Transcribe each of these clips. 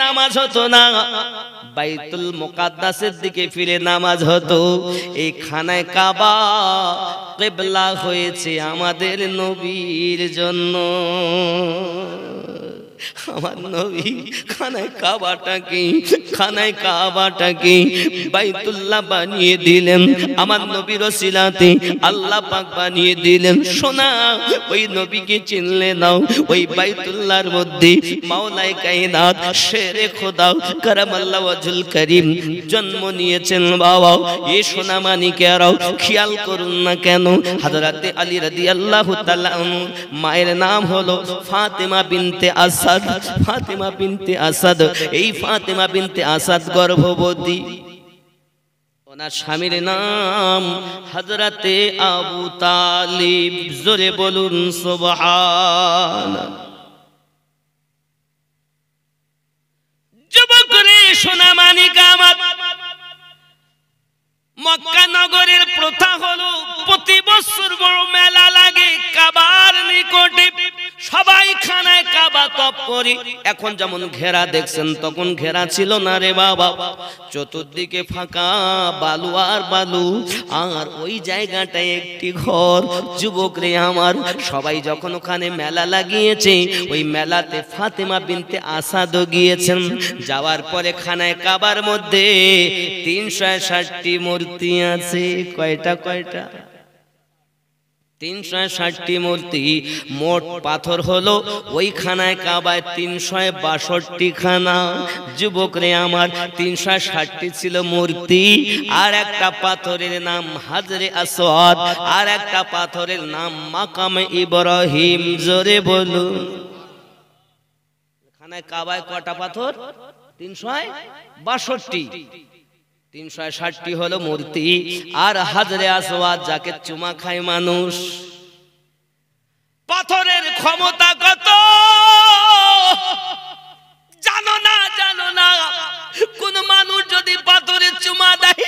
নামাজ হতো না, বাইতুল মুকাদ্দাসের দিকে ফিরে নামাজ হতো। এই খানায় কাবা কিবলা হয়েছে আমাদের নবীর জন্য। আমার নবী খানায় কাবাটাকে বাইতুল্লাহ বানিয়ে দিলেন। আমার নবীর ওসিলাতে আল্লাহ পাক বানিয়ে দিলেন। শোনা, ওই নবীকে চিনলে নাও, ওই বাইতুল্লাহর মধ্যে মাওলায়ে কায়নাত শেরে খোদা কারামাল্লাহু ওয়াজহুল কারীম জন্ম নিয়েছেন। বাবা, এই সোনা মানিকেরাও খেয়াল করুন না কেন, হযরতে আলী রাদিয়াল্লাহু তাআলা মায়ের নাম হলো ফাতেমা বিনতে আসাদ। ফাতেমা বিনতে আসাদ, এই ফাতেমা বিনতে আসাদ গর্ভবতী। ওনার স্বামীর নাম হযরতে আবু তালিব। জোরে বলুন সুবহানাল্লাহ। যুবক রে সোনা মানিক আমার, মক্কা নগরের প্রথা হলো প্রতি বছর বড় মেলা লাগে কাবার নিকটে। সবাই খানায় কাবা তপ করে। এখন যেমন ঘেরা দেখছেন, তখন ঘেরা ছিল না রে বাবা। চতুর্দিকে ফাঁকা বালু আর বালু, আর ওই জায়গাটায় একটি ঘর। যুবক রে আমার, সবাই যখন ওখানে মেলা লাগিয়েছে, ওই মেলাতে ফাতেমা বিনতে আসাদও গিয়েছেন। যাওয়ার পরে খানায় কাবার মধ্যে 360টি মূর্তি আছে। কয়টা? 360টি মূর্তি। মোট পাথর হলো ওই খানায় কাবায় 362 খানা। যুবক রে আমার, 360টি ছিল মূর্তি, আর একটা পাথরের নাম হাজরে আসওয়াদ, আর একটা পাথরের নাম মাকামে ইব্রাহিম। জোরে বলুন। খানায় কাবায় কটা পাথর? 362। 360টি হলো মূর্তি, আর হাজরে আসওয়াদ যাকে চুমা খায় মানুষ। পাথরের ক্ষমতা কত জানো না? কোন মানুষ যদি পাথরে চুমা দেয়,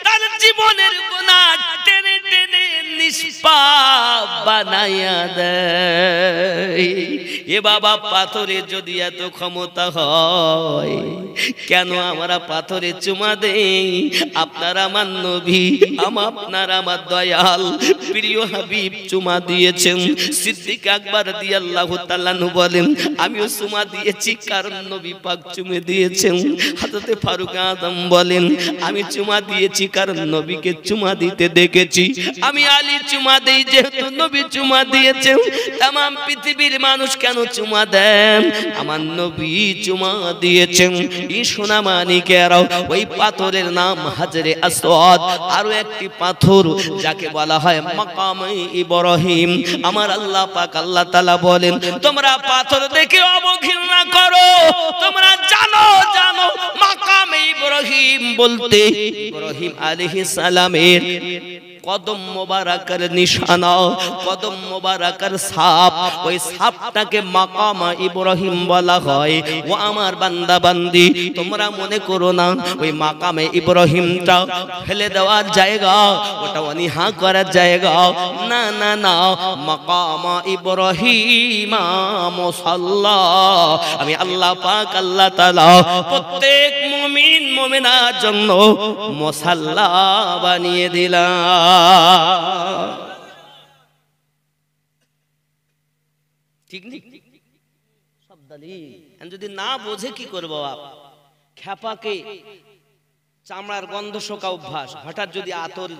তার জীবনের গুনাহ টেনে টেনে নিষ্পাপ বানাইয়া দেয়। এ বাবা, পাথরের যদি এত ক্ষমতা হয়, কেন আমরা পাথরে চুমা দেই? আপনার আমার নবী, আপনার আমার দয়াল প্রিয় হাবিব চুমা দিয়েছেন। সিদ্দিক আকবর রাদিয়াল্লাহু তাআলা আনহু বলেন, আমিও চুমা দিয়েছি, কারণ নবী পাক চুমে দিয়েছেন। হযরতে ফারুক আযম বলেন, আমি চুমা দিয়েছি, কারণ নবীকে চুমা দিতে দেখেছি। আমি আলী চুমা দেই, যেহেতু নবী চুমা দিয়েছেন। तमाम পৃথিবীর মানুষ কেন চুমা দেন? আমার নবী চুমা দিয়েছেন। এই সোনা মানিকেরাও, ওই পাথরের নাম হাজরে আসওয়াদ। আরো একটি পাথর যাকে বলা হয় মাকামে ইব্রাহিম। আমার আল্লাহ পাক আল্লাহ তাআলা বলেন, তোমরা পাথর দেখে অবঘৃণা করো, তোমরা জানো মাকামে ইব্রাহিম বলতে ইব্রাহিম আলাইহিস সালামের কদম মোবারকের নিশানা, কদম মোবারকের ছাপ। ওই ছাপটাকে মাকাম ইব্রাহিম বলা হয়। ও আমার বান্দা বান্দি, তোমরা মনে করো না ওই মাকামে ইব্রাহিমটা ফেলে দেওয়ার জায়গা, ওটা অনিহা করার জায়গা। না না না, মাকাম ইব্রাহিম মুসাল্লা। আমি আল্লাহ পাক আল্লাহ তাআলা প্রত্যেক মুমিন মুমিনার জন্য মুসাল্লা বানিয়ে দিলাম। ঠিক নেই সব দলিল। যদি না বোঝে কি করবো? খেপাকে চামড়ার গন্ধ শোকা অভ্যাস, হঠাৎ যদি আতর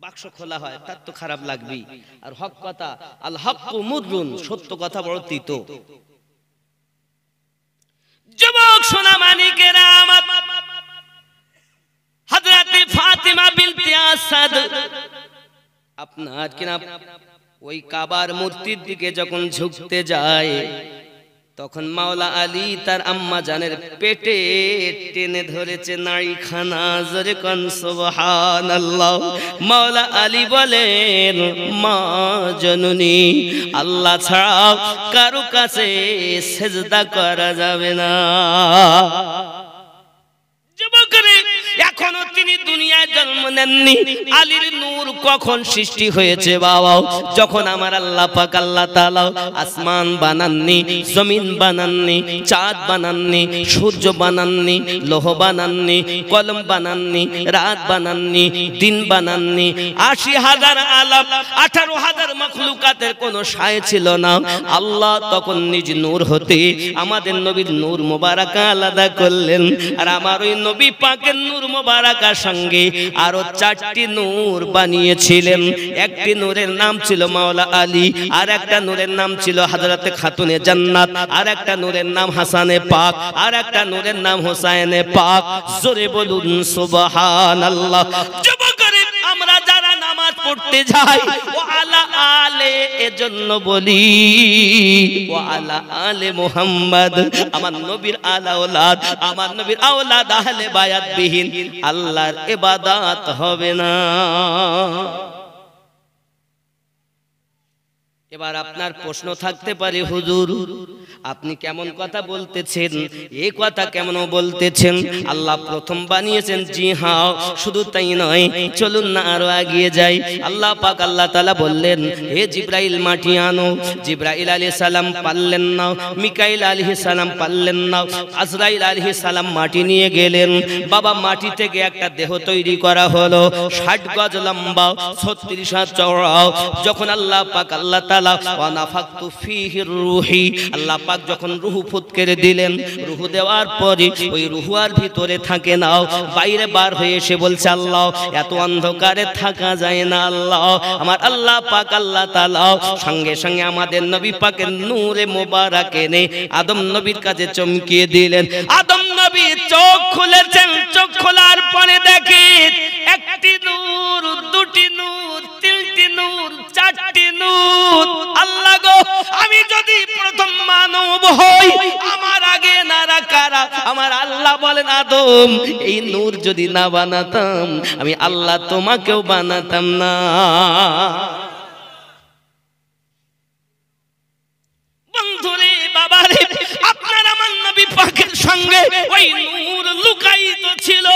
বাক্স খোলা হয় তার তো খারাপ লাগবেই। আর হক কথা, আল হাক্কু মুররুন, সত্য কথা বড় তিতো। যুবক সোনা মানিকেরা আমার, হযরতে ফাতেমা বিনতে আসাদ আপনার কিনা ওই কাবার মূর্তির দিকে যখন ঝুঁকতে যায়, তখন মাওলা আলী তার আম্মা জানের পেটে টেনে ধরেছে নাড়িখানা। জোরে কোন সুবহানাল্লাহ। মাওলা আলী বলেন, মা জননী, আল্লাহ ছাড়া কারো কাছে সিজদা করা যাবে না। যুবক রে, এখনো তিনি দুনিয়ায় জন্ম নেননি। আলীর নূর নূর কখন সৃষ্টি হয়েছে বাবা? যখন আমার আল্লাহ পাক আল্লাহ তাআলা আসমান বানাননি, জমিন বানাননি, চাঁদ বানাননি, সূর্য বানাননি, লৌহ বানাননি, কলম বানাননি, রাত বানাননি, দিন বানাননি, ৮০,০০০ আলাম ১৮,০০০ মাখলুকাতের কোনো সায় ছিল না। আল্লাহ তখন নিজ নূর হতে আমাদের নবীর নূর মোবারক আলাদা করলেন। আর আমার ওই নবী পাকের নূর মোবারকার সঙ্গে আরো 4টি নূর বানিয়েছিলেন। একটি নূরের নাম ছিল মাওলা আলী, আর একটা নূরের নাম ছিল হযরতে খাতুনে জান্নাত, আর একটা নূরের নাম হাসানে পাক, আর একটা নূরের নাম হোসাইনে পাক। জোরে বলুন সুবহানাল্লাহ। যুবকরে আমরা যারা নামাজ পড়তে যাই ও আলা আলে, এজন্য বলি ও আলা আলে মুহাম্মদ, আমার নবীর আলা ওলাদ, আমার নবীর আওলাদ আহলে বায়াত বিহীন আল্লাহর ইবাদত হবে না। এবার আপনার প্রশ্ন থাকতে পারে, হুজুর আপনি কেমন কথা বলতেছেন, এই কথা কেমন বলতেছেন? আল্লাহ প্রথম বানিয়েছেন। জি হ্যাঁ, শুধু তাই নয়, চলুন না আরো এগিয়ে যাই। আল্লাহ পাক আল্লাহ তাআলা বললেন, হে জিবরাইল মাটি আনো। জিবরাইল আলাইহিস সালাম পারলেন না, মিকাইল আলাইহিস সালাম পারলেন না, আজরাইল আলাইহিস সালাম মাটি নিয়ে গেলেন। বাবা মাটি থেকে একটা দেহ তৈরি করা হলো, 60 গজ লম্বা, 36 হাত চওড়া। যখন আল্লাহ পাক আল্লাহ তাআলা ওয়া নাফাকতু ফীহি রূহি, আল্লাহ পাক যখন রূহ ফুৎকেরে দিলেন, রূহ দেওয়ার পরে ওই রূহ আর ভিতরে থাকে না, বাইরে বার হয়ে এসে বলছে, আল্লাহ এত অন্ধকারে থাকা যায় না। আল্লাহ আমার আল্লাহ পাক আল্লাহ তাআলা সঙ্গে সঙ্গে আমাদের নবী পাকের নূরে মোবারক এনে আদম নবীর কাছে চমকিয়ে দিলেন। আদম নবী চোখ খুলেছেন, চোখ খোলার পরে দেখেন একটি নূর, দুটি নূর, তিনটি নূর, 4টি নূর। আল্লাহ গো, আমি যদি প্রথম মানব হই, আমার আগে নারা কারা? আমার আল্লাহ বলেন, আদম এই নূর যদি না বানাতাম আমি আল্লাহ তোমাকেও বানাতাম না। বন্ধুরে বাবারে, আপনার আমার নবী পাকের সঙ্গে ওই নূর লুকায়িত ছিল।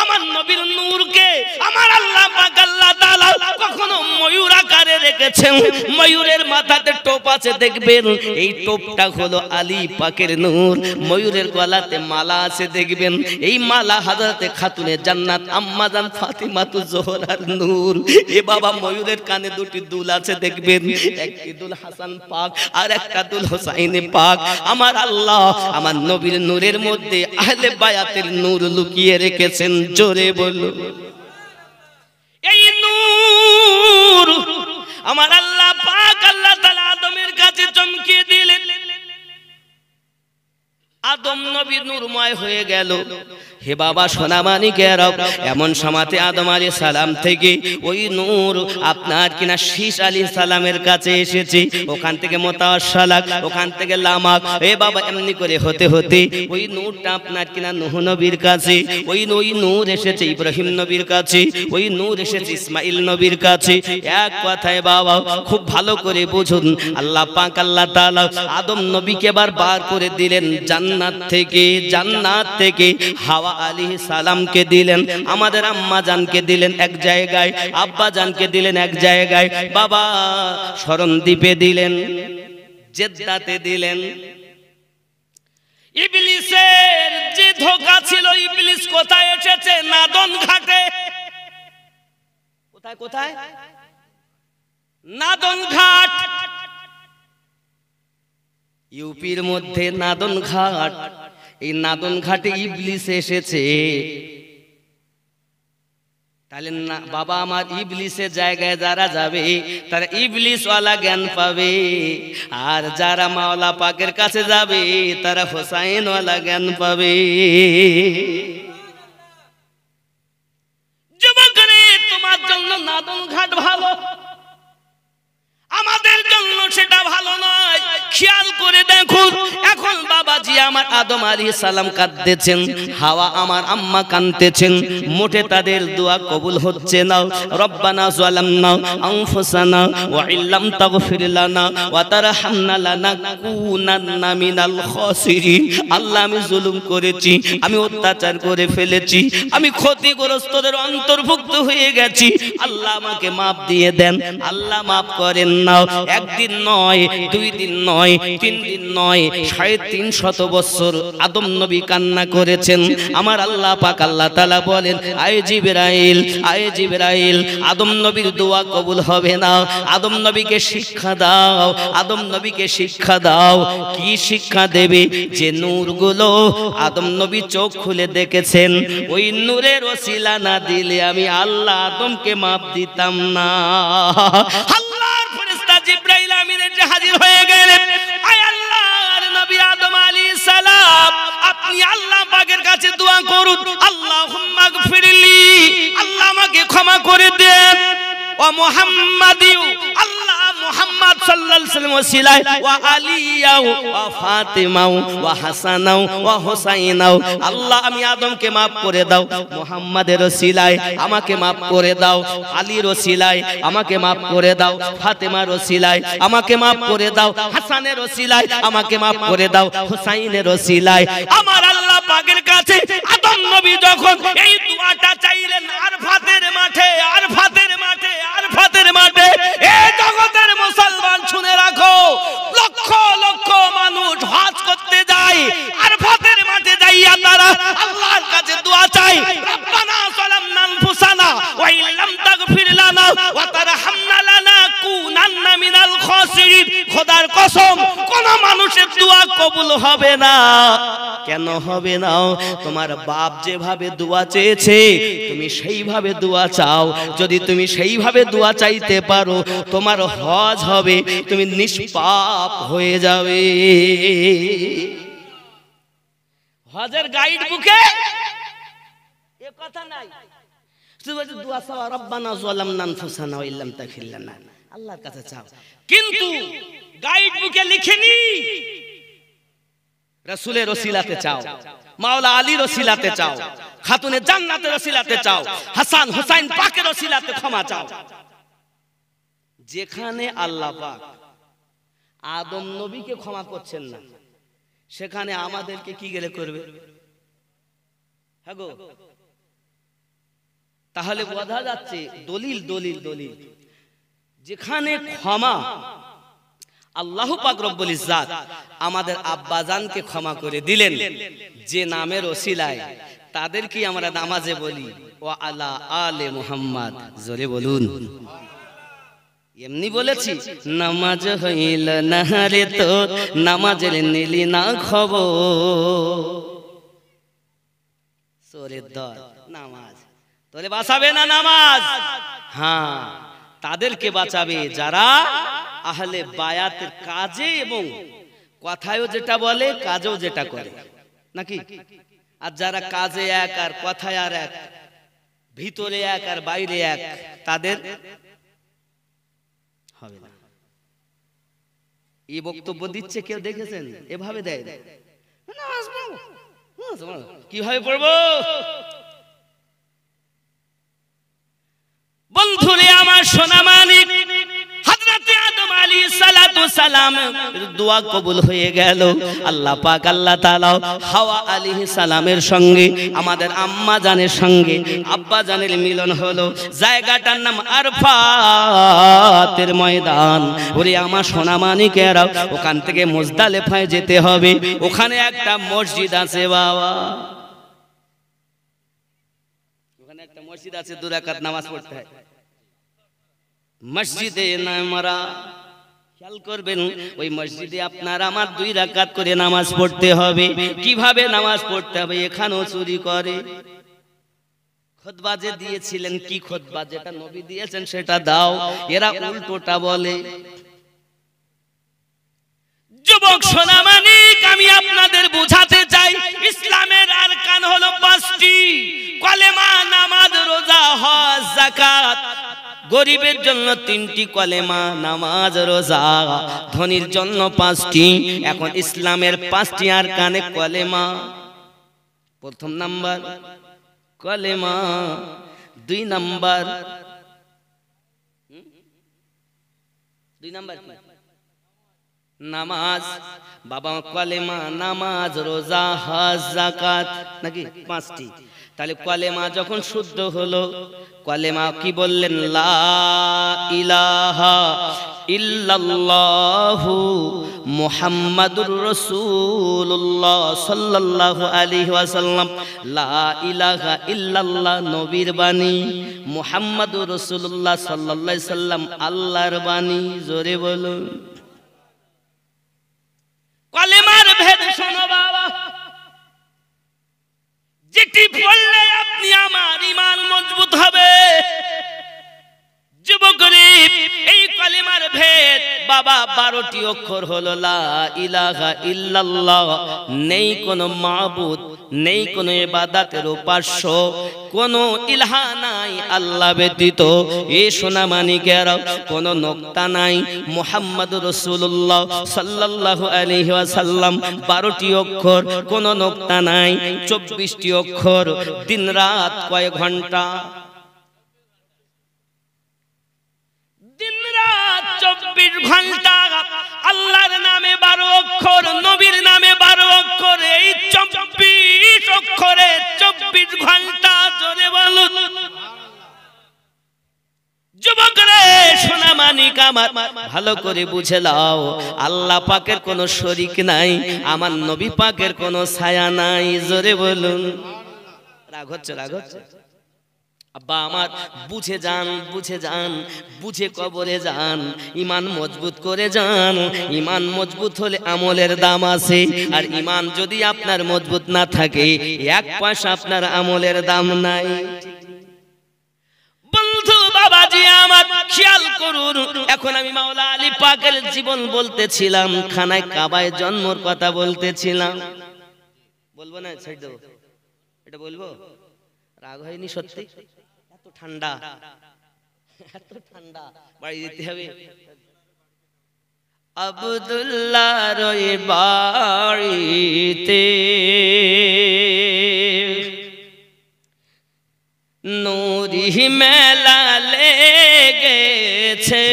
আমার নবীর নূরকে আমার আল্লাহ পাক আল্লাহ তাআলা কখনো ময়ূর আকারে রেখেছেন। ময়ূরের মাথাতে টোপ আছে, দেখবেন এই টোপটা হলো আলী পাকের নূর। ময়ূরের গলাতে মালা আছে, দেখবেন এই মালা হযরতে খাতুনে জান্নাত আম্মা জান ফাতিমাতু জোহরার নূর। এ বাবা ময়ূরের কানে 2টি দুল আছে, দেখবেন একটি দুল হাসান পাক আর একটা দুল হোসাইনে পাক। আমার আল্লাহ আমার নবীর নূরের মধ্যে আহলে বায়াতের নূর লুকিয়ে রেখেছেন। জোরে বলো, এই নূর আমার আল্লাহ পাক আল্লাহ তাআলা আদমের কাছে চমকিয়ে দিলেন। আদম নবী নূরময় হয়ে গেল। হে বাবা সোনামানিকেরা, এমন সময়তে আদম আলাইহিস সালাম থেকে ওই নূর আপনার কিনা শীশ আলাইহিস সালামের কাছে এসেছে। ওখান থেকে মুতাওয়াসসালাক, ওখান থেকে লামাক। এ বাবা এমনি করে হতে হতে ওই নূরটা আপনার কিনা নূহ নবীর কাছে, ওই নূর এসেছে ইব্রাহিম নবীর কাছে, ওই নূর এসেছে ইসমাইল নবীর কাছে। এক কথায় বাবা খুব ভালো করে বুঝুন, আল্লাহ পাক আল্লাহ তাআলা আদম নবীকে বার করে দিলেন জান্নাত থেকে হাওয়া আলাইহিস সালামকে দিলেন, আমাদের আম্মা জানকে দিলেন এক জায়গায়, আব্বা জানকে দিলেন এক জায়গায়, বাবা শরণদ্বীপে দিলেন, জেদ্দাতে দিলেন। ইবলিসের যে ধোঁকা ছিল, ইবলিস কোথায় এসেছে? নাদন ঘাটে। কোথায়? নাদন ঘাট, ইউপির মধ্যে নাদন ঘাট। এই নাদন ঘাটে ইবলিস এসেছে। তাহলে বাবা আমার ইবলিসের জায়গায় যারা যাবে তারা ইবলিস ওয়ালা জ্ঞান পাবে, আর যারা মাওলা পাকের কাছে যাবে তারা হোসাইন ওয়ালা জ্ঞান পাবে। যুবকরে, তোমার জন্য নাদন ঘাট ভালো, আমাদের জন্য সেটা ভালো নয়। খেয়াল করে দেখুন, এখন বাবাজি আমার আমার আদম আলাইহিস সালাম কাঁদতেছেন, হাওয়া আমার আম্মা কাঁদতেছেন, মোটে তাদের দোয়া কবুল হচ্ছে না। রব্বানা যালামনা আনফুসানা ওয়া ইল্লাম তাগফির লানা ওয়া তারহামনা লানাকুনান্না মিনাল খাসিরিন। আল্লাহ আমি জুলুম করেছি, আমি অত্যাচার করে ফেলেছি, আমি ক্ষতিগ্রস্তদের অন্তর্ভুক্ত হয়ে গেছি, আল্লাহ আমাকে মাফ দিয়ে দেন। আল্লাহ মাফ করেন না। একদিন নয়, 2 দিন নয়, 3 দিন নয়, 350 বছর আদম নবী কান্না করেছেন। আমার আল্লাহ পাক আল্লাহ তাআলা বলেন, আয়ে জিবরাইল, আয়ে জিবরাইল, আদম নবীর দোয়া কবুল হবে না, আদম নবীকে শিক্ষা দাও, আদম নবীকে শিক্ষা দাও। কি শিক্ষা দেবে? যে নূরগুলো আদম নবী চোখ খুলে দেখেছেন, ওই নূরের ওসিলা না দিলে আমি আল্লাহ আদমকে মাফ দিতাম না। আল্লাহর ফেরেশতা জিবরাইল আমিন এসে হাজির হয়ে গেলেন। আয় আল্লাহর নবী আদম আলাইহিস সালাম, আপনি আল্লাহ পাকের কাছে দোয়া করুন, আল্লাহুম্মা গফিরলি, আল্লাহ আমাকে ক্ষমা করে দেন। ও মুহাম্মাদিউ, আল্লাহ মুহাম্মদ সাল্লাল্লাহু আলাইহি ওয়াসাল্লাম ওসিলায়, ওয়া আলিয়াও ওয়া ফাতিমাও ওয়া হাসানাও ওয়া হুসাইনাও, আল্লাহ আমি আদমকে maaf করে দাও, মুহাম্মাদের ওসিলায় আমাকে maaf করে দাও, আলীর ওসিলায় আমাকে maaf করে দাও, ফাতেমার ওসিলায় আমাকে maaf করে দাও, হাসানের ওসিলায় আমাকে maaf করে দাও, হুসাইনের ওসিলায়। আমার আল্লাহ পাকের কাছে আদম নবী যখন এই দোয়াটা চাইলেন আরফাতের মাঠে, আরফাতের মাঠে, আরফাতের মাঠে, এই জগতের মুসলমান শুনে রাখো, লক্ষ লক্ষ মানুষ হজ করতে যায়, আরফাতের মাঠে যাইয়া তারা আল্লাহর কাছে দোয়া চায়, রব্বানা যালামনা আনফুসানা ওয়া ইল্লাম তাগফির লানা ওয়া তারহামনা লানাকুনান্না মিনাল খাসিরিন। খোদার কসম, কোন মানুষের দোয়া কবুল হবে না। কেন হবে না? তোমার বাপ যেভাবে দোয়া চেয়েছে তুমি সেইভাবে দোয়া চাও। যদি তুমি সেইভাবে দোয়া চাইতে পারো, তোমার হজ হবে, তুমি নিষ্পাপ হয়ে যাবে। হজের গাইড বুকে এ কথা নাই, শুধু দোয়া চাও, রব্বানা যালামনা আনফুসানা ওয়া ইল্লাম তাগফির লানা, আল্লাহর কাছে চাও। কিন্তু গাইড বুকে লিখেনি রাসূলের ওসিলাতে চাও, মাওলা আলীর ওসিলাতে চাও, খাতুনে জান্নাতের ওসিলাতে চাও, হাসান হুসাইন পাকের ওসিলাতে ক্ষমা চাও। যেখানে আল্লাহ পাক আদম নবীকে ক্ষমা করছেন না, সেখানে আমাদেরকে কি গেলে করবে? হ্যাঁ গো, তাহলে বোঝা যাচ্ছে দলিল দলিল দলিল। যেখানে ক্ষমা আল্লাহ পাক রব্বুল ইজ্জাত আমাদের আব্বাজানকে ক্ষমা করে দিলেন, যে নামের ওসিলায় তাদেরকে আমরা নামাজে বলি ওয়া আলা আলে মুহাম্মদ, জোরে বলুন। এমনি বলেছি নামাজ হইল না রে তো, নামাজের নিলি না খবর, সোরের দল নামাজ তোরে বাঁচাবে না নামাজ। হ্যাঁ, তাদেরকে বাঁচাবে যারা আহলে বায়াতের কাজে এবং কথায়ও যেটা বলে, কাজেও যেটা করে, নাকি? আর যারা কাজে এক আর কথায় আর এক, ভিতরে এক আর বাইরে এক, তাদের হবে না। এই বক্তব্য দিচ্ছে কেউ দেখেছেন? এভাবে দেয়, কিভাবে পড়বো? বন্ধুরে আমার সোনা মানিক, হযরতে আদম আলাইহিস সালাতু সালাম দোয়া কবুল হয়ে গেল। আল্লাহ পাক আল্লাহ তাআলা হাওয়া আলাইহিস সালামের সঙ্গে আমাদের আম্মা জানের সঙ্গে আব্বা জানের মিলন হলো। জায়গাটার নাম আরফাতের ময়দান। ওরে আমার সোনা মানিকেরা, ওখান থেকে মুজদালিফায় যেতে হবে। ওখানে একটা মসজিদ আছে বাবা, ওখানে একটা মসজিদ আছে, 2 রাকাত নামাজ পড়তে হয়। মসজিদে নামারা, খেয়াল করবেন, ওই মসজিদে আপনার আমার 2 রাকাত করে নামাজ পড়তে হবে। কিভাবে নামাজ পড়তে হবে? এখানেও চুরি করে। খুতবা যে দিয়েছিলেন, কি খুতবা যেটা নবী দিয়েছেন সেটা দাও, এরা উল্টোটা বলে। যুবক সোনা মানিক, আমি আপনাদের বুঝাতে চাই, ইসলামের আরকান হলো 5টি: কলেমা, নামাজ, রোজা, হজ, যাকাত। গরিবের জন্য 3টি কলেমা, নামাজ রোজা, ধনীর জন্য 5টি। এখন ইসলামের 5টি আরকানে কলেমা। প্রথম নাম্বার কলেমা, 2 নাম্বার নামাজ। বাবা কলেমা, নামাজ, রোজা, হজ, যাকাত, নাকি 5টি। তাহলে কলেমা যখন শুদ্ধ হলো, কলেমা কি বললেন? লা ইলাহা ইল্লাল্লাহু মুহাম্মাদুর রাসূলুল্লাহ সাল্লাল্লাহু আলাইহি ওয়াসাল্লাম। লা ইলাহা ইল্লাল্লাহ নবীর বাণী, মুহাম্মাদুর রাসূলুল্লাহ সাল্লাল্লাহু আলাইহি সাল্লাম আল্লাহর বাণী। জোরে বলুন। কলেমার ভেদ শোনো বাবা, যেটি পড়লে আপনি আমার ঈমান মজবুত হবে। যুবকরে এই কলেমার ভেদ বাবা 12টি অক্ষর হলো লা ইলাহা ইল্লাল্লাহ। নেই কোনো মাবুদ, নেই কোনো ইবাদতের উপাস্য, কোনো ইলাহা নাই আল্লাহ ব্যতীত। এ সোনা মানিকেরা কোনো নোক্তা নাই। মুহাম্মাদুর রাসূলুল্লাহ সাল্লাল্লাহু আলাইহি ওয়াসাল্লাম 12টি অক্ষর, কোনো নোক্তা নাই। 24টি অক্ষর। দিন রাত কয় ঘন্টা? দিন রাত 24 ঘন্টা। আল্লাহর নামে 12 অক্ষর, নবীর নামে 12 অক্ষর। এই 24 অক্ষরে 24 ঘন্টা। জোরে বলুন। যুবকরে সোনা মানিক আমার, ভালো করে বুঝে নাও, আল্লাহ পাকের কোনো শরীক নাই, আমার নবী পাকের কোনো ছায়া নাই। জোরে বলুন। রাগ হচ্ছে, রাগ হচ্ছে? আব্বা আমার, বুঝে যান, বুঝে যান, বুঝে কবরে যান, ঈমান মজবুত করে যান। ঈমান মজবুত হলে আমলের দাম আছে, আর ঈমান যদি আপনার মজবুত না থাকে, 1 পয়সা আপনার আমলের দাম নাই। বন্ধু বাবাজি আমার, খেয়াল করুন। এখন আমি মাওলা আলী পাকের জীবন বলতেছিলাম, খানায় কাবায় জন্মর কথা বলতেছিলাম। বলবো না? ছেড়ে দেবো? এটা বলবো? রাগ হয়নি সত্যি? এত ঠান্ডা, এত ঠান্ডা, বাড়ি দিতে হবে। আব্দুল্লাহর ওই বাড়িতে নূরি মেলা লেগেছে,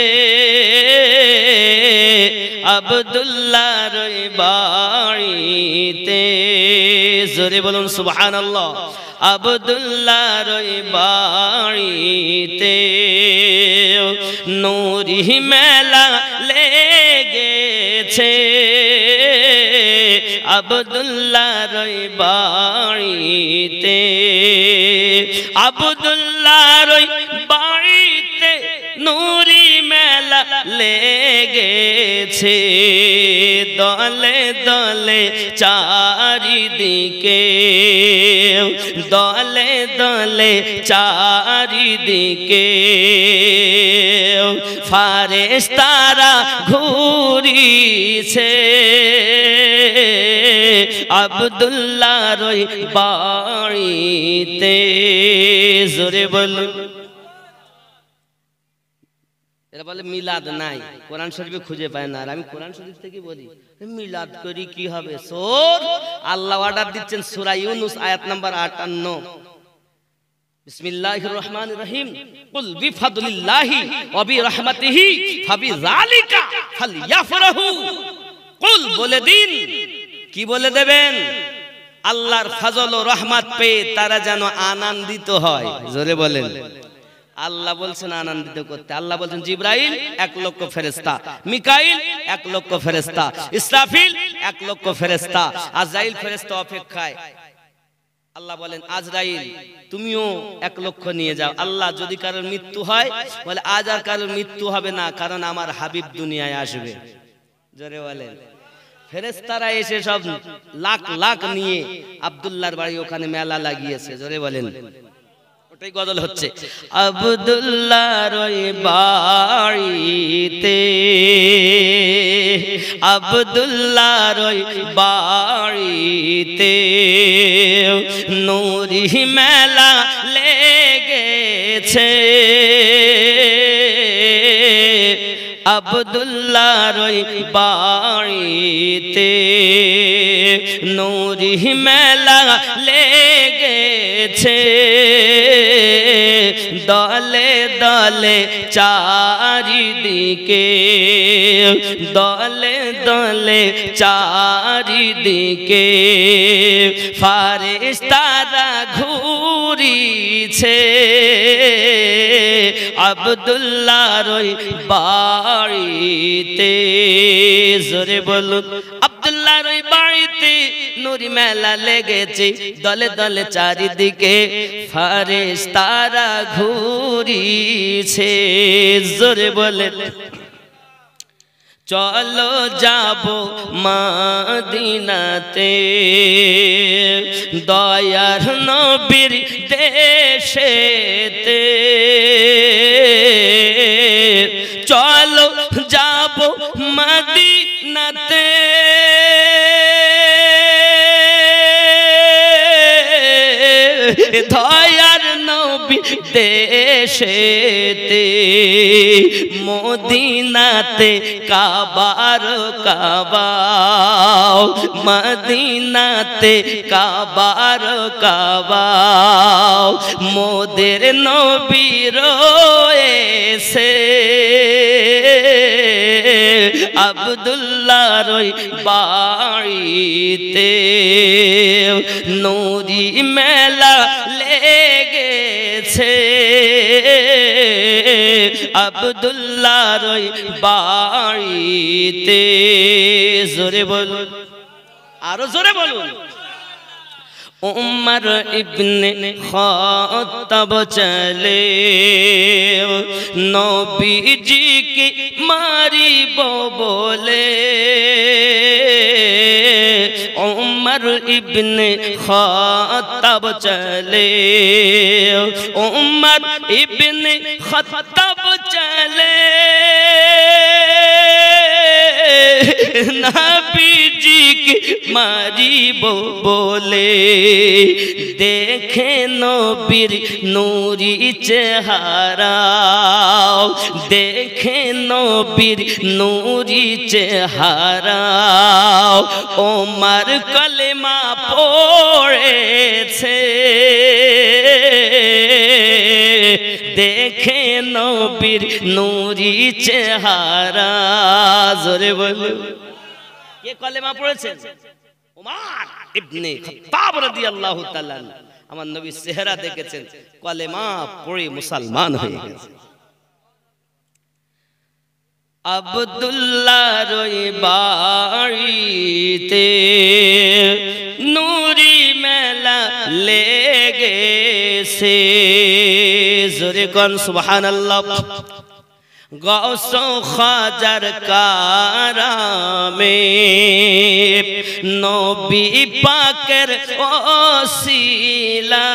আব্দুল্লাহর ওই বাড়িতে। জোরে বলুন সুবহানাল্লাহ। আব্দুল্লাহর ওই বাড়িতে নূরি মেলা লেগেছে, আব্দুল্লাহর ওই বাড়িতে। আব্দুল্লাহর ওই বাড়িতে নূরি মেলা লেগেছে, দলে দলে চারিদিকে, দলে দলে চারিদিকে ফারেশতারা ঘুরিছে, আব্দুল্লাহর ওই বাড়িতে। জোরে বলুন। এরা বলে মিলাদ নাই, কোরআন শরীফে খুঁজে পায় না। আর আমি কোরআন শরীফ থেকে বলি, মিলাদ করি কি হবে? সোর আল্লাহ অর্ডার দিচ্ছেন সূরা ইউনূস আয়াত নাম্বার 58। বিসমিল্লাহির রহমানির রহিম। কুল বিফাদলিল্লাহি ওয়া বিরহমাতিহি ফাবিযালিকা ফালইফরাহু। কুল বলে দিন, কি বলে দেবেন? আল্লাহর ফজল ও রহমত পেয়ে তারা যেন আনন্দিত হয়। জোরে বলেন। আল্লাহ বলছেন আনন্দিত করতে। আল্লাহ বলছেন জিবরাইল 1 লক্ষ ফেরেশতা, মিকাইল 1 লক্ষ ফেরেশতা, ইসরাফিল 1 লক্ষ ফেরেশতা, আজরাইল ফেরেশতা অপেক্ষায়। আল্লাহ বলেন আজরাইল তুমিও 1 লক্ষ নিয়ে যাও। আল্লাহ যদি কারোর মৃত্যু হয়, বলে আজ আর কারোর মৃত্যু হবে না, কারণ আমার হাবিব দুনিয়ায় আসবে। জোরে বলেন। ফেরেশতারা এসে সব লাখ লাখ নিয়ে আব্দুল্লাহর বাড়ি ওখানে মেলা লাগিয়েছে। জোরে বলেন। ওটাই গজল হচ্ছে। আব্দুল্লাহর ওই বাড়িতে, আব্দুল্লাহর ওই বাড়িতে নূরি মেলা লেগেছে, আব্দুল্লাহর ওই বাড়িতে নূরি মেলা লেগেছে দলে দলে চারিদিকে দলে দলে চারিদিকে ফারেশতারা ঘুরিছে আব্দুল্লাহর ওই বাড়িতে জোরে বলুন আব্দুল্লাহর ওই বাড়িতে নূরি মেলা লেগেছে দলে দলে চারিদিকে ফারেশতারা ঘুরিছে জোরে বলেন চলো যাব মদিনাতে দয়ার নবীর দেশেতে চলো যাব মদিনাতে দয়ার নবী দেশেতে মদিনাতে কাবার কাবা মদিনাতে কাবার কাবা মোদের নবী রয়েছে আব্দুল্লাহর ওই বাড়িতে নূরি মেলা লেগেছে আব্দুল্লাহর ওই বাড়িতে জোরে বলুন আরো জোরে বলুন উমর ইবনে খাত্তাব চলে নবীজিকে মারিব বলে উমর ইবনে খাত্তাব চলে উমর ইবনে খাত্তাব চলে নবীজিকে মারিব বলে দেখে নবীর নূরি চেহারা দেখে নবীর নূরি চেহারা ওমর কলেমা পড়েছে দেখে নবীর নূরি চেহারা জোরে বলুন কে কলেমা পড়েছেন ওমর ইবনে খাত্তাব রাদিয়াল্লাহু তাআলা আমার নবীর চেহারা দেখেছেন কলেমা পড়ে মুসলমান হয়ে গেছে আব্দুল্লাহর ওই বাড়িতে নূরি মেলা লেগেছে জোরে কোন সুবহানাল্লাহ গৌস খাজার কারামে নবী পাকের ওসিলা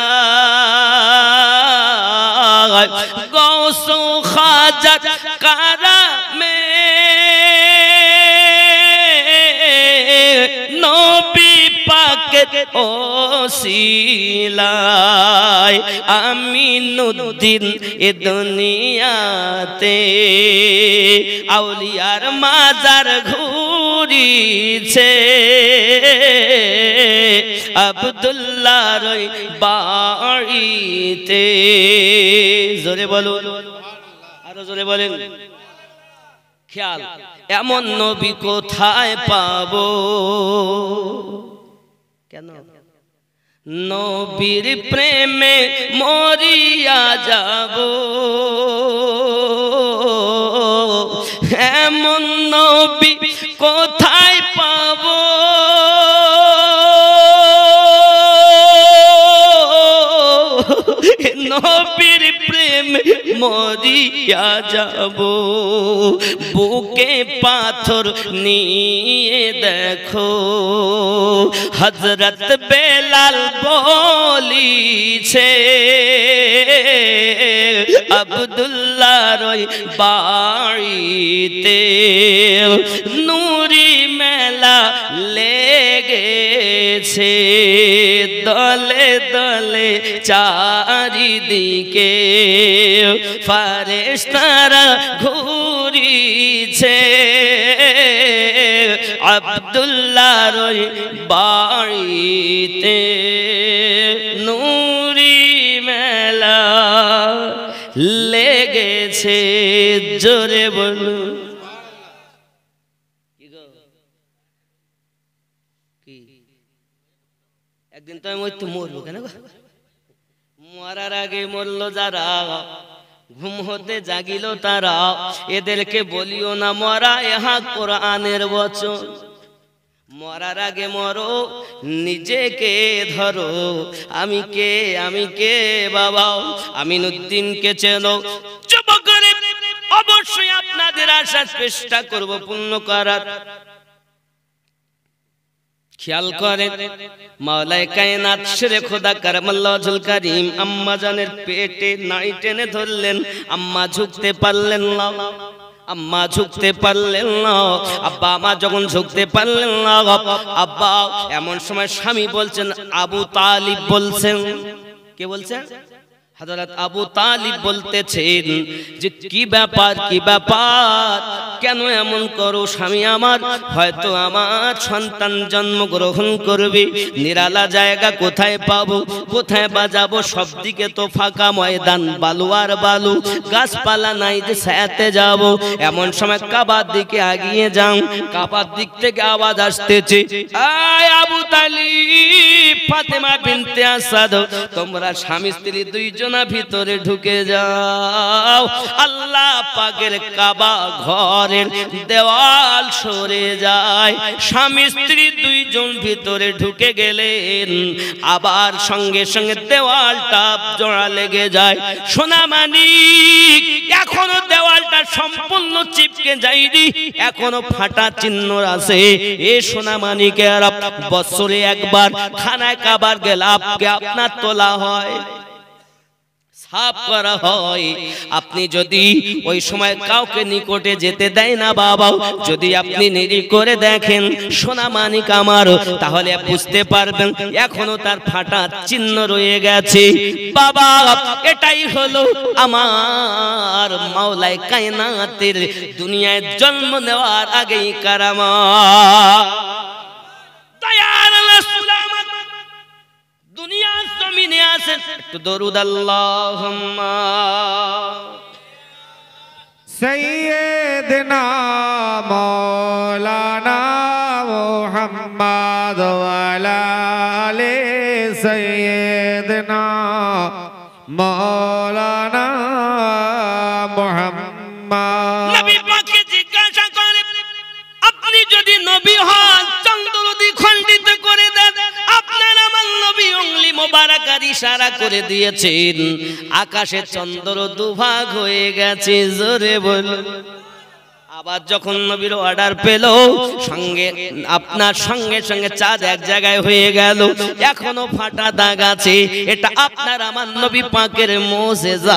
গৌস খাজার কারামে নবী পাকের ওসিলায় আমিনুদ্দিন এ দুনিয়াতে আউলিয়ার মাজার ঘুরিছে আব্দুল্লাহর ওই বাড়িতে জোরে বলুন আরো জোরে বলেন খেয়াল এমন নবী কোথায় পাবো কেন নবীর প্রেমে মরিয়া যাব এমন নবী কোথায় পাবো নবীর প্রেম মরিয়া যাব বুকে পাথর নিয়ে দেখো হযরত বেলাল বলিছে আব্দুল্লাহর ওই বাড়িতে নূরি মেলা লেগেছে দলে দলে চারিদিকে ফারেশতারা ঘুরি দিছে আব্দুল্লাহর বাড়িতে নূরি মেলা লেগেছে জোরে বলো কি একদিন তো আমি মরবো কেন মরার আগে মরল যারা ঘুম হতে জাগিল তারা এদেরকে বলিও না মরা ইহা কোরআনের বচন মরার আগে মরো নিজেকে ধরো আমি কে বাবা আমিনুদ্দিনকে চেনো যুবকরে অবশ্যই আপনাদের আশার চেষ্টা করব পূর্ণ করার খেয়াল করেন মাওলায়ে কায়নাত শেরে খোদা কারামাল্লাহুল কারীম আম্মা জানের পেটে নাই টেনে ধরলেন আম্মা ঝুঁকতে পারলেন না আম্মা ঝুঁকতে পারলেন না আব্বা মা যখন ঝুঁকতে পারলেন না আব্বা এমন সময় স্বামী বলছেন আবু তালিব বলছেন কে বলছেন হযরত আবু তালিব বলতেছেন যে কি ব্যাপার কেন এমন করো স্বামী আমার হয়তো আমার সন্তান জন্মগ্রহণ করবে নিরালা জায়গা কোথায় পাবো কোথায় বাজাবো সবদিকে তো ফাঁকা ময়দান বালু আর বালু গাছপালা নাই যে ছায়াতে যাব এমন সময় কাবার দিকে এগিয়ে যাও কাবার দিক থেকে আওয়াজ আসতেছে আয় আবু তালিব ফাতেমা বিনতে আসাদ তোমরা স্বামী স্ত্রী দুইজনা ভিতরে ঢুকে যাও আল্লাহ পাকের কাবা ঘরের দেওয়াল সরে যায় স্বামী স্ত্রী দুইজন ভিতরে ঢুকে গেলেন আবার সঙ্গে সঙ্গে দেওয়ালটা জোড়া লেগে যায় সোনা মানিক এখনো দেওয়ালটা সম্পূর্ণ চিপকে যায়নি এখনো ফাটা চিহ্ন আছে এ সোনা মানিকের বছরে একবার খানায় কাবার গেলে আপনার তোলা হয় সাফ করা হয় আপনি যদি ওই সময় কাউকে নিকটে যেতে দেয় না বাবা যদি আপনি নিরি করে দেখেন সোনা মানিক আমার তাহলে বুঝতে পারবেন এখনো তার ফাটা চিহ্ন রয়ে গেছে বাবা এটাই হলো আমার মাওলায়ে কায়নাতের দুনিয়ায় জন্ম নেওয়ার আগেই কারামাত দয়ার রাসূল দুনিয়া জমিনে আছেন একটু দরুদ আল্লাহুম্মা সাইয়্যিদনা মাওলানা মুহাম্মদ ওয়া আলা আলি সাইয়্যিদনা মাওলানা মুহাম্মদ নবী পাককে জিজ্ঞাসা করে আপনি যদি নবী হন চন্দ্র দ্বিখণ্ডিত করে দেন আপনার আমার নবী উংলি মোবারকার ইশারা করে দিয়েছেন আকাশে চন্দ্র দুভাগ হয়ে গেছে জোরে বলুন আবার যখন নবীর অর্ডার পেল সঙ্গে আপনার সঙ্গে সঙ্গে চাঁদ এক জায়গায় হয়ে গেল এখনো ফাটা দাগ আছে এটা আপনার আমার নবী পাকের মুজিজা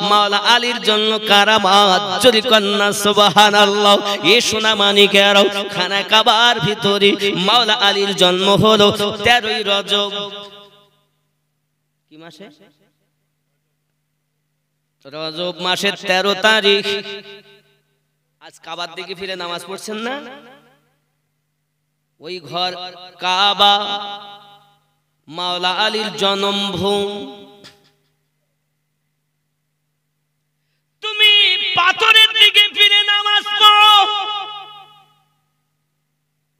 মাওলা আলীর জন্য কারামাত চুরি কন্যা সুবহানাল্লাহ এ সোনা মানিকের খানা কাবার ভিতরে মাওলা আলীর জন্ম হলো 13ই রজব কি মাসে রজব মাসের 13 তারিখ আজ কাবার দিকে ফিরে নামাজ পড়ছেন না ওই ঘর কাবা মাওলা আলীর জন্মভূমি তুমি পাথরের দিকে ফিরে নামাজ পড়ো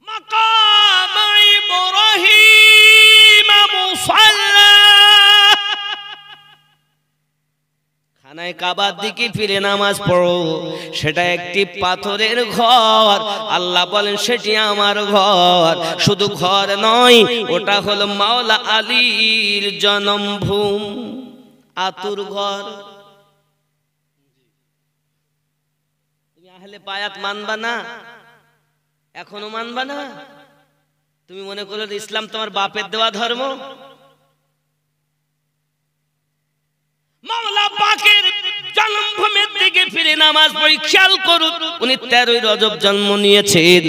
মাকাম ইব্রাহিম মুসাল্লা খানায় কাবার দিকে ফিরে নামাজ পড়ো সেটা একটি পাথরের ঘর আল্লাহ বলেন সেটি আমার ঘর শুধু ঘর নয় ওটা হলো মাওলা আলীর জন্মভূমি আতুর ঘর তুমি আহলে বায়াত মানবা না এখনো মানবা না তুমি মনে করো ইসলাম তোমার বাপের দেওয়া ধর্ম মাওলা পাকের জন্মভূমির থেকে ফিরে নামাজ পড়ি। খেয়াল করুন, উনি 13ই রজব জন্ম নিয়েছেন।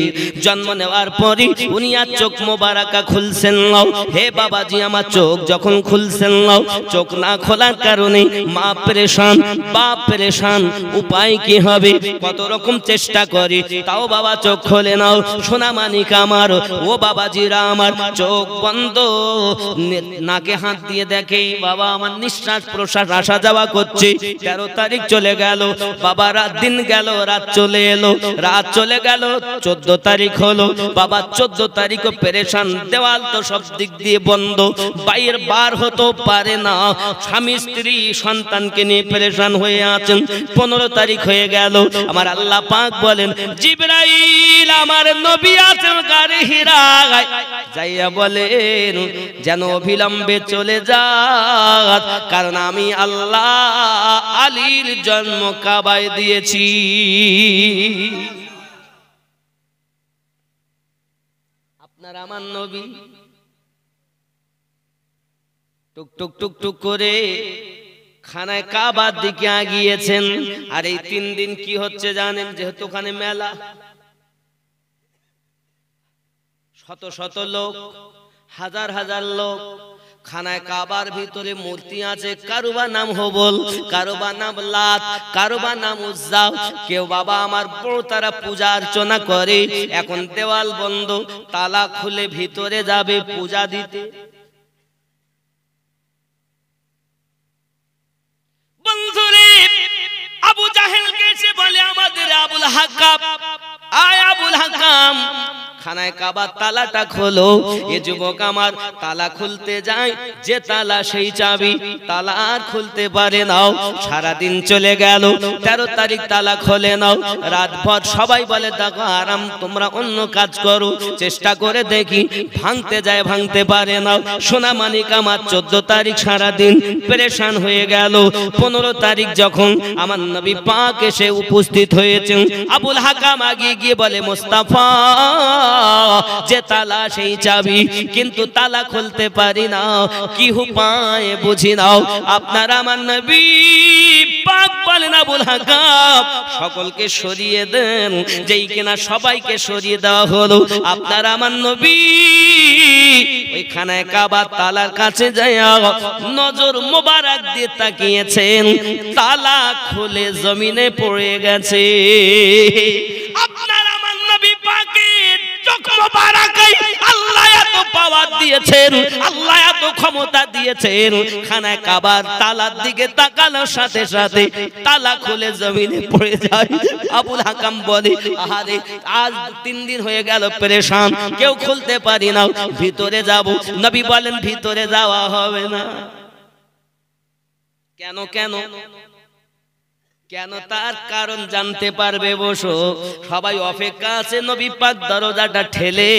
জন্ম নেওয়ার পরই উনি আর চোখ মোবারকা খুলছেন না। হে বাবাজি, আমার চোখ যখন খুলছেন না, চোখ না খোলার কারণে মা পেরেশান, বাপ পেরেশান, উপায় কি হবে? কত রকম চেষ্টা করে, তাও বাবা চোখ খোলে নাও। সোনা মানিক আমার, ও বাবাজিরা আমার, চোখ বন্ধ, নাকে হাত দিয়ে দেখে বাবা আমার নিঃশ্বাস প্রশ্বাস আসা যাওয়া করছে। 13 তারিখ চলে গেল বাবা, রাত দিন গেল, রাত চলে এলো, রাত চলে গেল, 14 তারিখ হলো বাবা। 14 তারিখও পেরেশান, দেওয়াল তো সব দিক দিয়ে বন্ধ, বাইরে বার হতে পারে না, স্বামী স্ত্রী সন্তানকে নিয়ে পেরেশান হয়ে আছেন। 15 তারিখ হয়ে গেল, আমার আল্লাহ পাক বলেন জিবরাইল আমার নবী আছেন গারে হিরায়, যাইয়া বলেন যেন অবিলম্বে চলে যান, কারণ আমি আল্লাহ আলীর জন্ম কাবায় দিয়েছি। আপনার আমার নবী টুক টুক টুক টুক করে খানায় কাবার দিকে আগিয়েছেন। আর এই 3 দিন কি হচ্ছে জানেন? যেহেতু ওখানে মেলা, শত শত লোক, হাজার হাজার লোক, খানায় কাবার ভিতরে মূর্তি আছে, কারুবা নাম হবল, কারুবা নাম লাত, কারুবা নাম উজ্জা। কেউ বাবা আমার বড় তারা পূজা অর্চনা করে। এখন দেওয়াল বন্ধ, তালা খুলে ভিতরে যাবে পূজা দিতে। বন্ধুরে, আবু জাহেলকে এসে বলে আমাদের আবুল হাকাম, আয় আবুল হাকাম, খানায় কাবার তালাটা খোলো। এ যুবক আমার তালা খুলতে যায়, যে তালা সেই চাবি, তালা আর খুলতে পারে নাও। সারাদিন চলে গেল, 13 তারিখ তালা খোলে নাও। রাতভর সবাই বলে দেখো আরাম, তোমরা অন্য কাজ করো, চেষ্টা করে দেখি, ভাঙতে যায়, ভাঙতে পারে নাও। সোনা মানিক আমার 14 তারিখ সারাদিন পেরেশান হয়ে গেল। 15 তারিখ যখন আমার নবী পাক এসে উপস্থিত হয়েছেন, আবুল হাকাম আগিয়ে গিয়ে বলে মুস্তাফা, যে তালা সেই চাবি, কিন্তু তালা খুলতে পারি না, কি উপায় বুঝি নাও। আপনার আমার নবী পাক বলেন আবুল হাকাম সকলকে সরিয়ে দেন। যেই কিনা সবাইকে সরিয়ে দেওয়া হলো, আপনার আমার নবী ওইখানে কাবার তালার কাছে যায়, নজর মোবারক দিয়ে তাকিয়েছেন, তালা খুলে জমিনে পড়ে গেছে। আপনার আমার নবী পাকের চোখ মোবারকায় আল্লাহ এত পাওয়ার দিয়েছেন, আল্লাহ এত ক্ষমতা দিয়েছেন, খানায় কাবার তালার দিকে তাকানোর সাথে সাথে তালা খুলে জমিনে পড়ে যায়। আবুল হাকাম বলে আহারে, আজ 3 দিন হয়ে গেল পেরেশান, কেউ খুলতে পারি না, ভিতরে যাব। নবী বলেন ভিতরে যাওয়া হবে না। কেন কেন কেন? তার কারণ জানতে পারবে, বসো, সবাই অপেক্ষা আছে। নবী পাক দরজাটা ঠেলে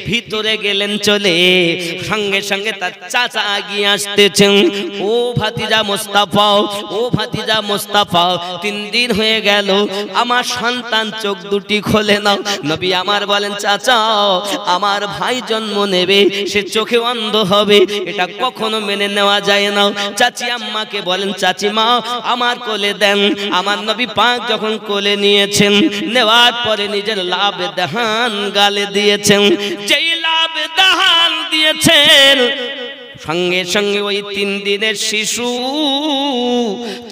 ভিতরে গেলেন চলে, সঙ্গে সঙ্গে তার চাচা আগিয়ে আসতেছেন, ও ভাতিজা মুস্তাফা, ও ভাতিজা মুস্তাফা, 3 দিন হয়ে গেল আমার সন্তান চোখ দুটি খোলে না। নবী আমার বলেন চাচা, আমার ভাই জন্ম নেবে, সে চোখে অন্ধ হবে, এটা কখনো মেনে নেওয়া যায় না। চাচি আম্মাকে বলেন চাচিমা আমার কোলে দেন। আমার নবী পাক যখন কোলে নিয়েছেন, নেওয়ার পরে নিজের লাভ দাহান গালে দিয়েছেন। যেই লাভ দাহান দিয়েছেন, সঙ্গে সঙ্গে ওই 3 দিনের শিশু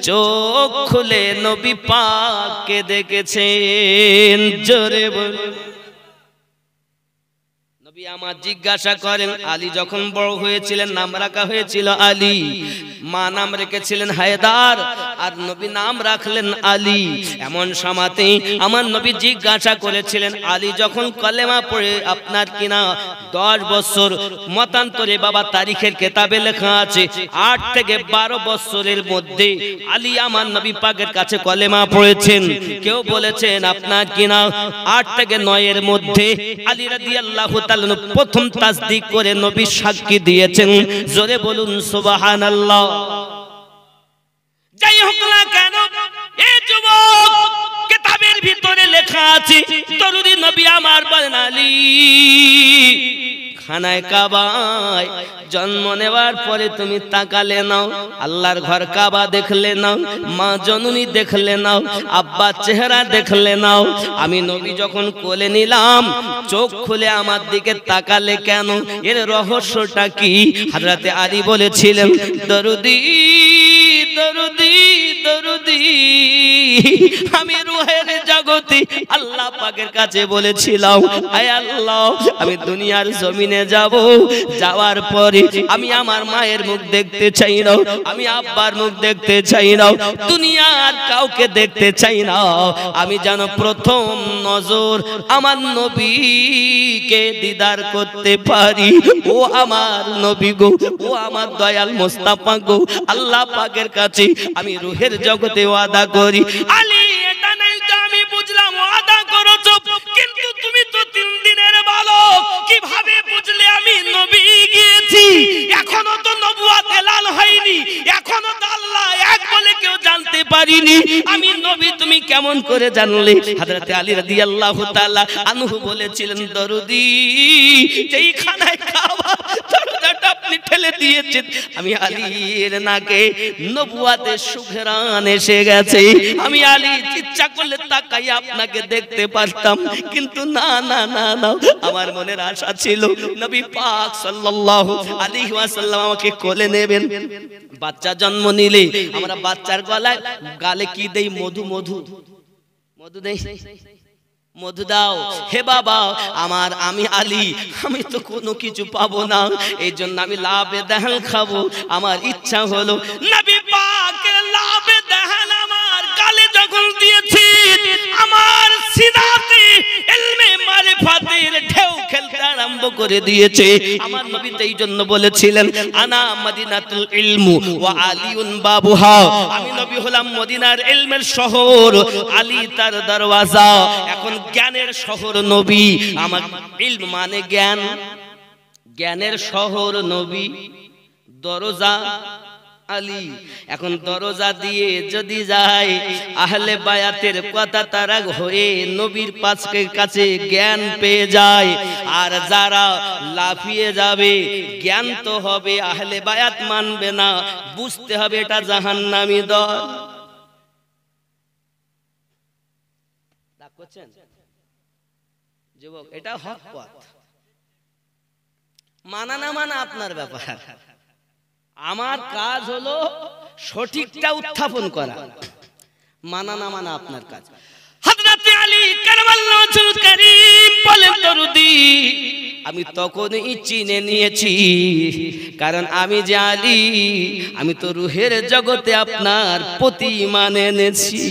চোখ খুলে নবী পাককে দেখেছেন। জোরে বলে নবী আমার জিজ্ঞাসা করেন, আলী যখন বড় হয়েছিলেন নাম রাখা হয়েছিল আলী, মা নাম রেখেছিলেন হায়দার, আর নবী নাম রাখলেন আলী। এমন সময়তে আমার নবী জিজ্ঞাসা করেছিলেন, আলী যখন কলেমা পড়ে আপনার কিনা 10 বছর, মতান্তরে বাবা তারিখের কেতাবে লেখা আছে 8 থেকে 12 বছরের মধ্যে আলী আমার নবী পাকের কাছে কলেমা পড়েছেন। কেউ বলেছেন আপনার কিনা 8 থেকে 9 এর মধ্যে আলী রাদিয়াল্লাহু তাআলা প্রথম তাসদিক করে নবী সাক্ষী দিয়েছেন। জোরে বলুন সুবহানাল্লাহ। যাই হোক না কেন, এই যুবক কিতাবের ভিতরে লেখা আছে, দরুদি নবী আমার বলেন আলী খানায় কাবায় জন্ম নেওয়ার পরে তুমি তাকালে নাও, আল্লাহর ঘর কাবা দেখলে নাও, মা জননী দেখলে নাও, আব্বা চেহারা দেখলে নাও। আমি নবী যখন কোলে নিলাম, চোখ খুলে আমার দিকে তাকালে কেন? এর রহস্যটা কি? হযরতে আলী বলেছিলেন, দরুদি দরুদি দরুদি। আমি রূহের জগতে আল্লাহ পাকের কাছে বলেছিলাম, আয় আল্লাহ, আমি দুনিয়ার জমিনে যাব, যাওয়ার পরে আমি আমার মায়ের মুখ দেখতে চাই না, আমি আব্বার মুখ দেখতে চাই না, দুনিয়ার কাউকে দেখতে চাই না। আমি যেন প্রথম নজর আমার নবীকে দিদার করতে পারি। ও আমার নবী গো, ও আমার দয়াল মোস্তাফা গো, আল্লাহ পাকের কাছে আমি রূহের জগতে ওয়াদা করি। আলী, এটা নাই তো আমি বুঝলাম ওয়াদা করেছো, কিন্তু তুমি তো 3 দিনের বালক, কিভাবে বুঝলে আমি নবী গিয়েছি? এখনো তো নবুয়ত এলান হয়নি, এখনো তো আল্লাহ এক বলে কেউ জানতে পারিনি আমি নবী, তুমি কেমন করে জানলে? হযরতে আলী রাদিয়াল্লাহু তাআলা আনহু বলেছিলেন, দরুদি, যেই খানায় কাবা দরজাটা আপনি ঠেলে দিয়েছেন, আমি আলীর নাকে নবুয়তের সুঘ্রাণ এসে গেছে। আমি আলী ইচ্ছা করলে তাকাই আপনাকে দেখতে পারতাম, কিন্তু না না না না, আমার মনের আশা ছিল নবী পাক সাল্লাল্লাহু আলাইহি ওয়াসাল্লাম আমাকে কোলে নেবেন। বাচ্চা জন্ম নিলে আমরা বাচ্চার গলায় গালে কি দেই? মধু। মধু মধু দেই, মধু দাও। হে বাবা আমার, আমি আলী, আমি তো কোনো কিছু পাবো না, এই জন্য আমি লাভে দেহান খাবো। আমার ইচ্ছা হলো নবী পাক লাভে দেহান আমার গালে যখন দিয়েছি, আমার সিনাতে ইলমে মারিফাতের ঢেউ খেলতে আরম্ভ করে দিয়েছে। আমার নবী তো এই জন্য বলেছিলেন, আনা মদিনাতুল ইলমু ওয়া আলিউন বাবুহা। আমি নবী হলাম মদিনার ইলমের শহর, আলী তার দরওয়াজা। এখন জ্ঞানের শহর নবী, আমার ইলম মানে জ্ঞান, জ্ঞানের শহর নবী, দরজা আলী। এখন দরজা দিয়ে যদি যায়, আহলে বায়াতের কথা তারা হয়ে নবীর পাশের কাছে জ্ঞান পেয়ে যায়। আর যারা লাফিয়ে যাবে, জ্ঞান তো হবে, আহলে বায়াত মানবে না, বুঝতে হবে এটা জাহান্নামী দল। দেখছেন যুবক, এটা হক পথ, মানা না মানা আপনার ব্যাপার। আমার কাজ হলো সঠিকটা উত্থাপন করা, মানা না মানা আপনার কাজ। হযরত আলী কারামাল্লাহু ওয়াজহুল কারীম বলেন, দরুদি, আমি তখনই চিনে নিয়েছি, কারণ আমি যে আলী, আমি তো রূহের জগতে আপনার প্রতি ঈমান এনেছি।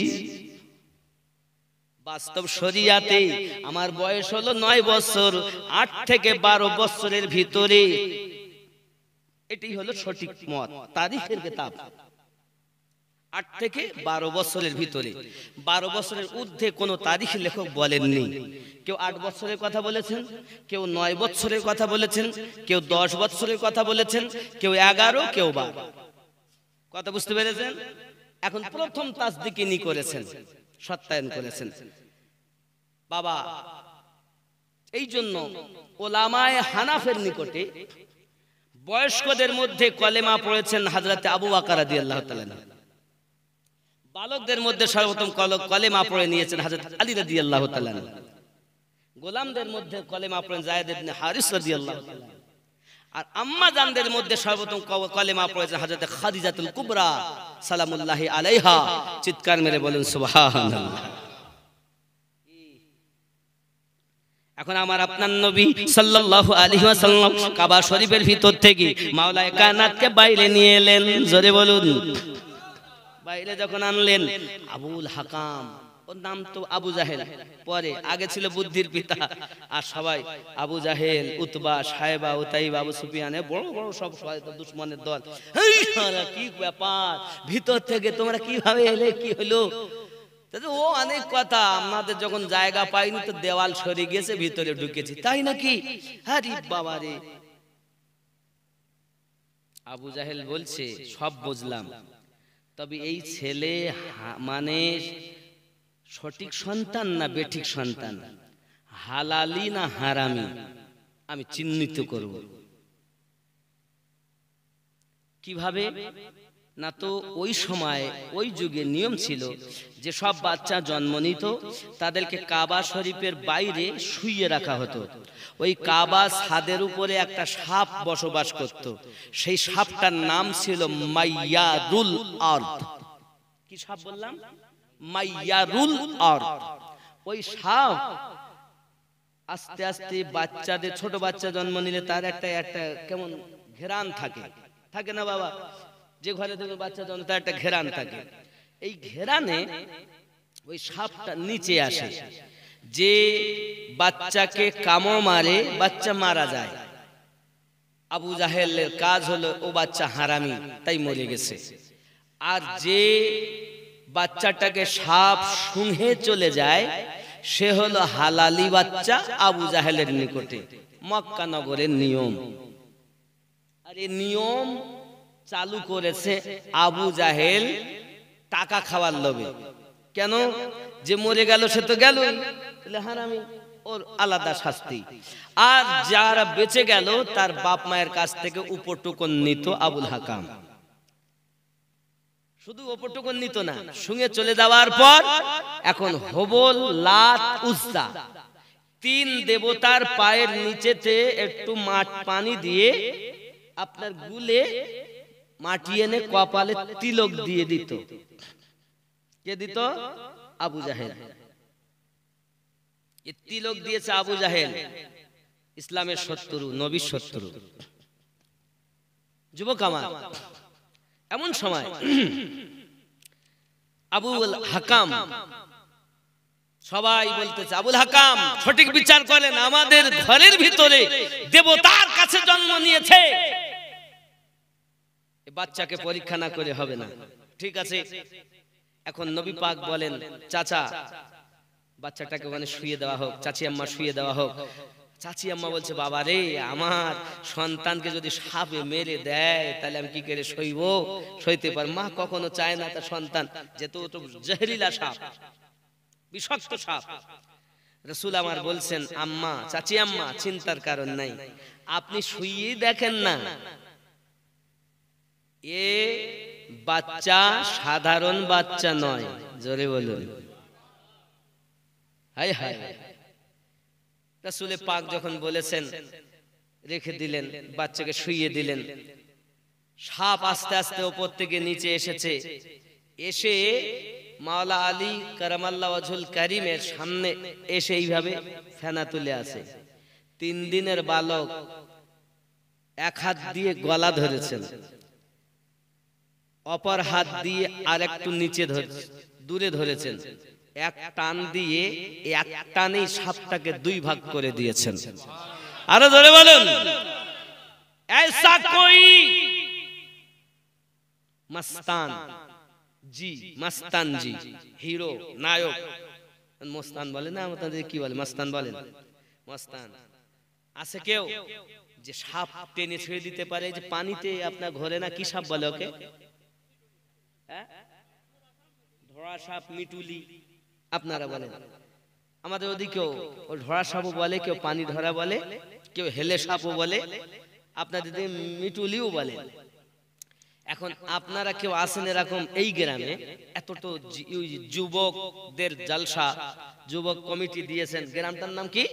বাস্তব শরিয়াতে আমার বয়স হলো 9 বছর, 8 থেকে 12 বছরের ভিতরে, এটাই হলো সঠিক মত, তারিখের কিতাব। 8 থেকে 12 বছরের ভিতরে, 12 বছরের ঊর্ধ্বে কোন তারিখ লেখক বলেননি। কেউ 8 বছরের কথা বলেছেন, কেউ 9 বছরের কথা বলেছেন, কেউ 10 বছরের কথা বলেছেন, কেউ 11, কেউ 12। কথা বুঝতে পেরেছেন? এখন প্রথম তাসদিকিনি করেছেন, সত্যায়ন করেছেন বাবা। এই জন্য ওলামায়ে হানাফের নিকটে বয়স্কদের মধ্যে কলেমা পড়েছেন হযরতে আবু বকর রাদিয়াল্লাহু তাআলা, বালকদের মধ্যে সর্বপ্রথম কলেমা পড়ে নিয়েছেন হযরত আলী রাদিয়াল্লাহু তাআলা, গোলামদের মধ্যে কলেমা পড়েন যায়েদ ইবনে হারিস রাদিয়াল্লাহু তাআলা, আর আম্মা জানদের মধ্যে সর্বপ্রথম কলেমা পড়েছেন হযরত খাদিজাতুল কুবরা সালামুল্লাহি আলাইহা। চিৎকার মেরে বলেন সুবহানাল্লাহ। এখন আমার আপনার নবী সাল্লাল্লাহু আলাইহি ওয়াসাল্লাম কাবা শরীফের ভিতর থেকে মাওলায়ে কায়নাতকে বাইরে নিয়ে এলেন, জোরে বলুন। বাইরে যখন আনলেন, আবুল হাকাম, ওর নাম তো আবু জাহেল, পরে আগে ছিল বুদ্ধির পিতা, আর সবাই আবু জাহেল, উতবা, সায়বা, উতাইবা, আবু সুফিয়ান, বড় বড় সব দুশমনের দল। কি ব্যাপার, ভিতর থেকে তোমরা কিভাবে এলে, কি হলো? ও অনেক কথা, আমাদের যখন জায়গা পাইনি তো দেওয়াল সরে গেছে, ভিতরে ঢুকেছি, তাই নাকি? আরে বাবা রে। আবু জাহেল বলছে, সব বুঝলাম, তবে এই ছেলে মানে সঠিক সন্তান না বেঠিক সন্তান, হালালি না হারামি, আমি চিহ্নিত করব। কিভাবে না, তো ওই সময় ওই যুগে নিয়ম ছিল যে সব বাচ্চা জন্ম নিত তাদেরকে কাবা শরীফের বাইরে শুইয়ে রাখা হতো। ওই কাবা ছাদের উপরে একটা সাপ বসবাস করত, সেই সাপটার নাম ছিল মাইয়ারুল আরদ। কি সাপ বললাম? মাইয়ারুল আরদ। ওই সাপ আস্তে আস্তে বাচ্চাদের, ছোট বাচ্চা জন্ম নিলে তার একটা একটা কেমন ঘেরান থাকে, থাকে না বাবা? যে ঘরে দেখবে বাচ্চা জন্ম তার একটা ঘেরান থাকে। এই ঘেরানে ওই সাপটা নিচে আসে, যে বাচ্চাকে কামড় মারে বাচ্চা মারা যায়। আবু জাহেলের কাজ হলো ও বাচ্চা হারামি, তাই মরে গেছে। আর যে বাচ্চাটাকে সাপ শুঁঘে চলে যায় সে হলো হালালি বাচ্চা আবু জাহেলের নিকটে। মক্কা নগরের নিয়ম। আর এই নিয়ম চালু করেছে আবু জাহেল টাকা খাওয়ার লোভে। কেন? যে মরে গেল সে তো গেল, তাহলে হারামি, ওর আলাদা শাস্তি। আর যারা বেঁচে গেল তার বাপ মায়ের কাছ থেকে উপটুকুন নিত আবুল হাকাম। শুধু উপটুকুন নিত না, শুনে চলে যাওয়ার পর এখন হবল, লাত, উজ্জা তিন দেবতার পায়ের নিচেতে একটু পানি দিয়ে আপনার গুলে মাটি এনে কপালে তিলক দিয়ে দিত। কে দিত? আবু জাহেল। এই তিলক দিয়েছে আবু জাহেল, ইসলামের শত্রু, নবীর শত্রু। যুবক আমার, এমন সময় আবুল হাকাম, সবাই বলতেছে আবুল হাকাম সঠিক বিচার করেন, আমাদের ঘরের ভিতরে দেবতার কাছে জন্ম নিয়েছে, বাচ্চাকে পরীক্ষা না করে হবে না। ঠিক আছে, এখন নবী পাক বলেন চাচা বাচ্চাটাকে ওখানে শুয়ে দেওয়া হোক, চাচি আম্মা শুয়ে দেওয়া হোক। চাচি আম্মা বলছে বাবা রে, আমার সন্তানকে যদি সাপে মেরে দেয় তাহলে আমি কি করে সইব, সইতে পার? মা কখনো চায় না তার সন্তান যেহেতু জহরিলা সাপ, বিষাক্ত সাপ। রাসূল আমার বলছেন আম্মা, চাচি আম্মা চিন্তার কারণ নাই, আপনি শুয়ে দেখেন না, এ বাচ্চা সাধারণ বাচ্চা নয়। জোরে বলুন হায় হায়। রাসূল পাক যখন বলেছেন রেখে দিলেন, বাচ্চাকে শুইয়ে দিলেন। সাপ আস্তে আস্তে উপর থেকে নিচে এসেছে, এসে মাওলা আলী কারামাল্লাহু ওয়াজহুল কারীমের সামনে এসে এইভাবে ফেনা তুলে আছে। 3 দিনের বালক এক হাত দিয়ে গলা ধরেছেন, অপর হাত দিয়ে আর একটু নিচে দূরে ধরেছেন, এক টান দিয়ে এক টানেই সাপটাকে 2 ভাগ করে দিয়েছেন। আরো ধরে বলুন ऐसा कोई मस्तान জি, মস্তান জি, হিরো নায়ক। মস্তান বলে না আমাদের, কি বলে? মস্তান বলেন। মস্তান আছে কেউ যে সাপ টেনে ছেড়ে দিতে পারে? যে পানিতে আপনার ঘরে না, কি সাপ বলে ওকে? ধরা সাপ, মিটুলি আপনারা বলেন। আমাদের ওদিকেও ও ধরা সাপও বলে, কেউ পানি ধরা বলে, কেউ হেলে সাপও বলে, আপনাদের মিটুলিও বলে। এখন আপনারা কেউ আসেন এরকম এই গ্রামে, এত তো যুবকদের জলসা, যুবক কমিটি দিয়েছেন, গ্রামটার নাম কি?